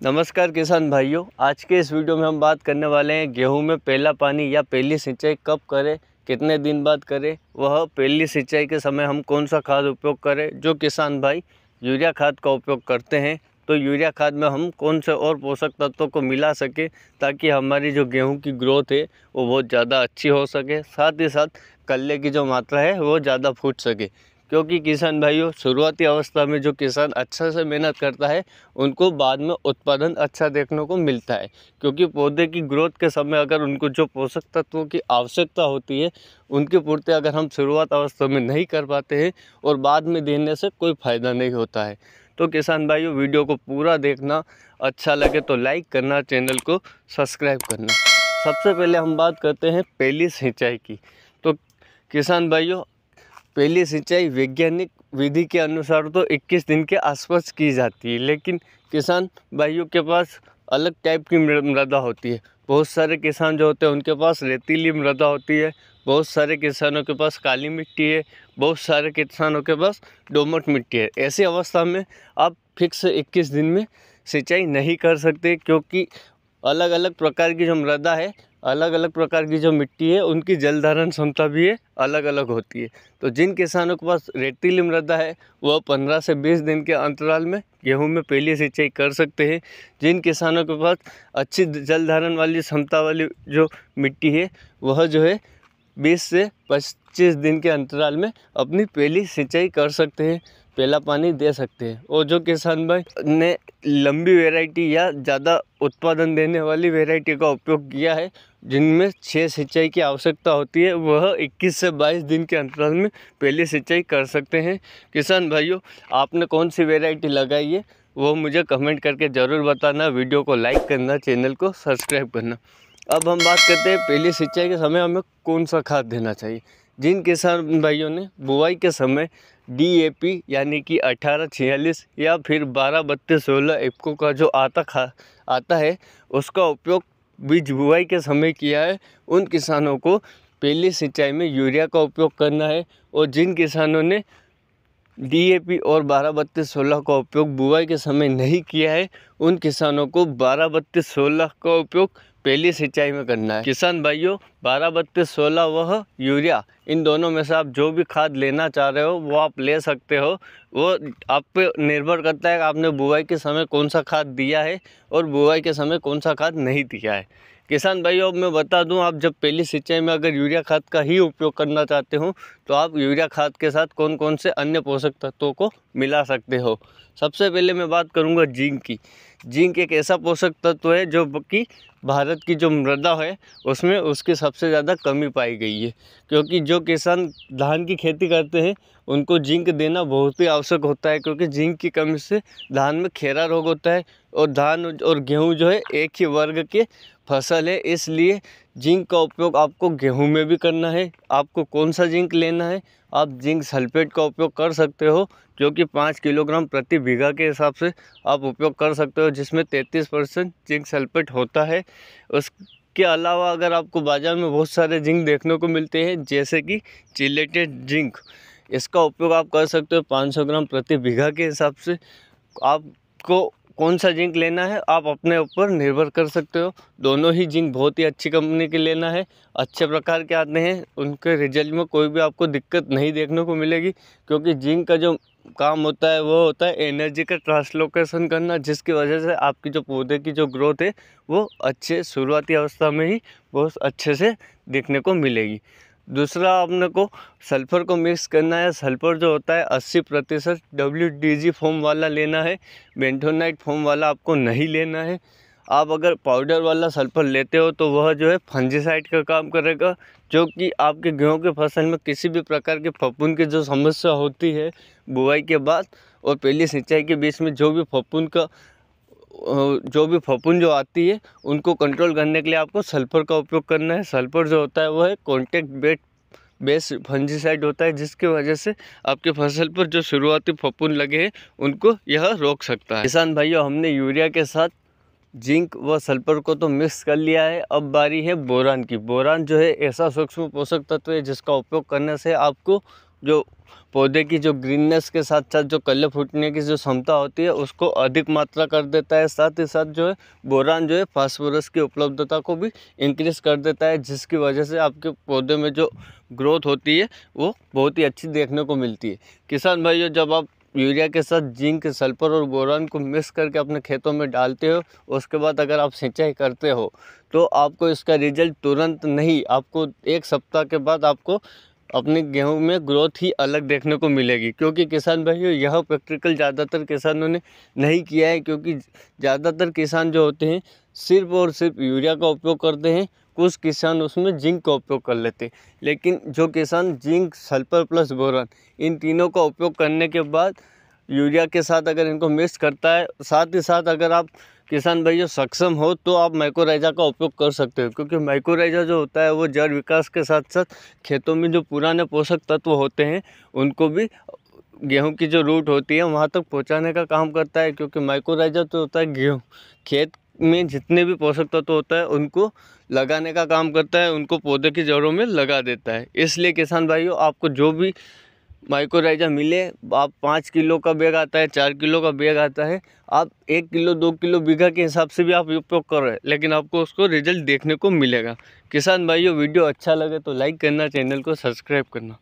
नमस्कार किसान भाइयों, आज के इस वीडियो में हम बात करने वाले हैं गेहूं में पहला पानी या पहली सिंचाई कब करें, कितने दिन बाद करें, वह पहली सिंचाई के समय हम कौन सा खाद उपयोग करें। जो किसान भाई यूरिया खाद का उपयोग करते हैं तो यूरिया खाद में हम कौन से और पोषक तत्वों को मिला सके ताकि हमारी जो गेहूं की ग्रोथ है वो बहुत ज़्यादा अच्छी हो सके, साथ ही साथ कल्ले की जो मात्रा है वो ज़्यादा फूट सके। क्योंकि किसान भाइयों, शुरुआती अवस्था में जो किसान अच्छा से मेहनत करता है उनको बाद में उत्पादन अच्छा देखने को मिलता है। क्योंकि पौधे की ग्रोथ के समय अगर उनको जो पोषक तत्वों की आवश्यकता होती है उनकी पूर्ति अगर हम शुरुआत अवस्था में नहीं कर पाते हैं और बाद में देने से कोई फ़ायदा नहीं होता है। तो किसान भाइयों, वीडियो को पूरा देखना, अच्छा लगे तो लाइक करना, चैनल को सब्सक्राइब करना। सबसे पहले हम बात करते हैं पहली सिंचाई की। तो किसान भाइयों, पहली सिंचाई वैज्ञानिक विधि के अनुसार तो 21 दिन के आसपास की जाती है, लेकिन किसान भाइयों के पास अलग टाइप की मृदा होती है। बहुत सारे किसान जो होते हैं उनके पास रेतीली मृदा होती है, बहुत सारे किसानों के पास काली मिट्टी है, बहुत सारे किसानों के पास दोमट मिट्टी है। ऐसी अवस्था में आप फिक्स 21 दिन में सिंचाई नहीं कर सकते, क्योंकि अलग अलग प्रकार की जो मृदा है, अलग अलग प्रकार की जो मिट्टी है, उनकी जल धारण क्षमता भी है अलग अलग होती है। तो जिन किसानों के पास रेतीली मृदा है वह 15 से 20 दिन के अंतराल में गेहूं में पहली सिंचाई कर सकते हैं। जिन किसानों के पास अच्छी जल धारण वाली क्षमता वाली जो मिट्टी है वह जो है 20 से 25 दिन के अंतराल में अपनी पहली सिंचाई कर सकते हैं, पहला पानी दे सकते हैं। और जो किसान भाई ने लंबी वैरायटी या ज़्यादा उत्पादन देने वाली वैरायटी का उपयोग किया है, जिनमें 6 सिंचाई की आवश्यकता होती है, वह 21 से 22 दिन के अंतराल में पहली सिंचाई कर सकते हैं। किसान भाइयों, आपने कौन सी वैरायटी लगाई है वो मुझे कमेंट करके ज़रूर बताना। वीडियो को लाइक करना, चैनल को सब्सक्राइब करना। अब हम बात करते हैं पहली सिंचाई के समय हमें कौन सा खाद देना चाहिए। जिन किसान भाइयों ने बुआई के समय DAP यानी कि 1846 या फिर 12-32-16 इफ़को का जो आता है उसका उपयोग बीज बुआई के समय किया है, उन किसानों को पहली सिंचाई में यूरिया का उपयोग करना है। और जिन किसानों ने DAP और 12-32-16 का उपयोग बुआई के समय नहीं किया है, उन किसानों को 12-32-16 का उपयोग पहली सिंचाई में करना है। किसान भाइयों, 12-32-16 वह यूरिया, इन दोनों में से आप जो भी खाद लेना चाह रहे हो वो आप ले सकते हो। वो आप पे निर्भर करता है कि आपने बुआई के समय कौन सा खाद दिया है और बुआई के समय कौन सा खाद नहीं दिया है। किसान भाइयों, अब मैं बता दूं, आप जब पहली सिंचाई में अगर यूरिया खाद का ही उपयोग करना चाहते हो तो आप यूरिया खाद के साथ कौन कौन से अन्य पोषक तत्वों को मिला सकते हो। सबसे पहले मैं बात करूंगा जिंक की। जिंक एक ऐसा पोषक तत्व है जो कि भारत की जो मृदा है उसमें उसकी सबसे ज़्यादा कमी पाई गई है। क्योंकि जो किसान धान की खेती करते हैं उनको जिंक देना बहुत ही आवश्यक होता है, क्योंकि जिंक की कमी से धान में खेरा रोग होता है। और धान और गेहूं जो है एक ही वर्ग के फसल है, इसलिए जिंक का उपयोग आपको गेहूं में भी करना है। आपको कौन सा जिंक लेना है, आप जिंक सल्फेट का उपयोग कर सकते हो, जो कि 5 किलोग्राम प्रति बीघा के हिसाब से आप उपयोग कर सकते हो, जिसमें 33% जिंक सल्फेट होता है। उसके अलावा अगर आपको बाज़ार में बहुत सारे जिंक देखने को मिलते हैं, जैसे कि चिलेटेड जिंक, इसका उपयोग आप कर सकते हो 500 ग्राम प्रति बीघा के हिसाब से। आपको कौन सा जिंक लेना है आप अपने ऊपर निर्भर कर सकते हो। दोनों ही जिंक बहुत ही अच्छी कंपनी के लेना है, अच्छे प्रकार के आते हैं, उनके रिजल्ट में कोई भी आपको दिक्कत नहीं देखने को मिलेगी। क्योंकि जिंक का जो काम होता है वो होता है एनर्जी का ट्रांसलोकेशन करना, जिसकी वजह से आपकी जो पौधे की जो ग्रोथ है वो अच्छे शुरुआती अवस्था में ही बहुत अच्छे से देखने को मिलेगी। दूसरा, आपने को सल्फ़र को मिक्स करना है। सल्फ़र जो होता है 80% WDG फॉर्म वाला लेना है, बेंटोनाइट फॉर्म वाला आपको नहीं लेना है। आप अगर पाउडर वाला सल्फ़र लेते हो तो वह जो है फंजीसाइड का काम करेगा, जो कि आपके गेहूं के फसल में किसी भी प्रकार के फफूंद की जो समस्या होती है बुआई के बाद और पहली सिंचाई के बीच में, जो भी फफूंद जो आती है उनको कंट्रोल करने के लिए आपको सल्फ़र का उपयोग करना है। सल्फ़र जो होता है वह है कॉन्टैक्ट बेस फंजीसाइड होता है, जिसकी वजह से आपके फसल पर जो शुरुआती फफूंद लगे हैं उनको यह रोक सकता है। किसान भाइयों, हमने यूरिया के साथ जिंक व सल्फर को तो मिक्स कर लिया है। अब बारी है बोरान की। बोरान जो है ऐसा सूक्ष्म पोषक तत्व है जिसका उपयोग करने से आपको जो पौधे की जो ग्रीननेस के साथ साथ जो कलर फूटने की जो क्षमता होती है उसको अधिक मात्रा कर देता है। साथ ही साथ जो है बोरान जो है फास्फोरस की उपलब्धता को भी इंक्रीज़ कर देता है, जिसकी वजह से आपके पौधे में जो ग्रोथ होती है वो बहुत ही अच्छी देखने को मिलती है। किसान भाइयों, जब आप यूरिया के साथ जिंक, सल्फर और बोरान को मिक्स करके अपने खेतों में डालते हो, उसके बाद अगर आप सिंचाई करते हो तो आपको इसका रिजल्ट तुरंत नहीं, आपको 1 सप्ताह के बाद आपको अपने गेहूं में ग्रोथ ही अलग देखने को मिलेगी। क्योंकि किसान भाइयों, यह प्रैक्टिकल ज़्यादातर किसानों ने नहीं किया है, क्योंकि ज़्यादातर किसान जो होते हैं सिर्फ और सिर्फ यूरिया का उपयोग करते हैं। कुछ किसान उसमें जिंक का उपयोग कर लेते हैं, लेकिन जो किसान जिंक, सल्फर प्लस बोरान इन तीनों का उपयोग करने के बाद यूरिया के साथ अगर इनको मिक्स करता है, साथ ही साथ अगर आप किसान भाइयों सक्षम हो तो आप माइक्रोराइजा का उपयोग कर सकते हो। क्योंकि माइक्रोराइजा जो होता है वो जड़ विकास के साथ साथ खेतों में जो पुराने पोषक तत्व होते हैं उनको भी गेहूं की जो रूट होती है वहां तक पहुंचाने का काम करता है। क्योंकि माइक्रोराइजा तो होता है गेहूं खेत में जितने भी पोषक तत्व होता है उनको लगाने का काम करता है, उनको पौधे की जड़ों में लगा देता है। इसलिए किसान भाइयों, आपको जो भी माइक्रोराइजा मिले, आप 5 किलो का बैग आता है, 4 किलो का बैग आता है, आप 1 किलो 2 किलो बीघा के हिसाब से भी आप उपयोग कर रहे हैं, लेकिन आपको उसको रिजल्ट देखने को मिलेगा। किसान भाइयों, वीडियो अच्छा लगे तो लाइक करना, चैनल को सब्सक्राइब करना।